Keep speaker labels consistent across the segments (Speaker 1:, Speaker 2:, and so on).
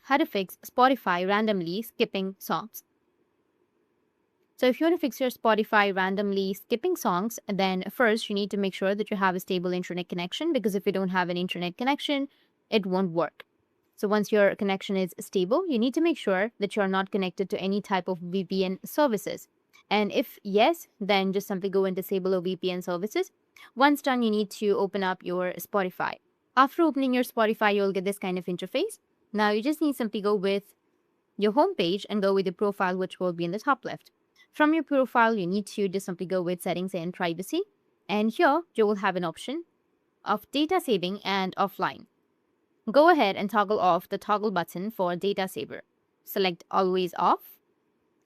Speaker 1: how to fix Spotify randomly skipping songs. So if you want to fix your Spotify randomly skipping songs, then first you need to make sure that you have a stable internet connection, because if you don't have an internet connection, it won't work. So once your connection is stable, you need to make sure that you're not connected to any type of VPN services. And if yes, then just simply go and disable your VPN services. Once done, you need to open up your Spotify. After opening your Spotify, you'll get this kind of interface. Now you just need to simply go with your home page and go with your profile, which will be in the top left. From your profile, you need to just simply go with settings and privacy. And here you will have an option of data saving and offline. Go ahead and toggle off the toggle button for data saver. Select always off.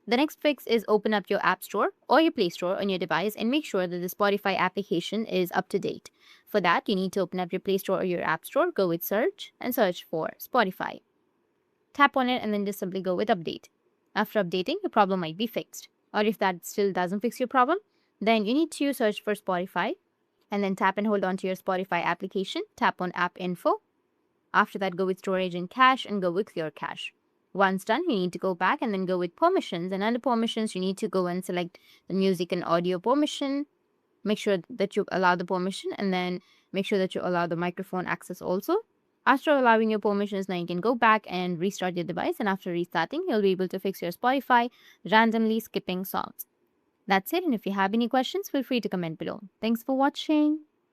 Speaker 1: The next fix is open up your App Store or your Play Store on your device and make sure that the Spotify application is up to date. For that, you need to open up your Play Store or your App Store, go with search and search for Spotify. Tap on it and then just simply go with update. After updating, your problem might be fixed. Or if that still doesn't fix your problem, then you need to search for Spotify and then tap and hold on to your Spotify application. Tap on app info. After that, go with storage and cache and go with clear cache. Once done, you need to go back and then go with permissions. And under permissions, you need to go and select the music and audio permission. Make sure that you allow the permission and then make sure that you allow the microphone access also. After allowing your permissions, now you can go back and restart your device. And after restarting, you'll be able to fix your Spotify randomly skipping songs. That's it. And if you have any questions, feel free to comment below. Thanks for watching.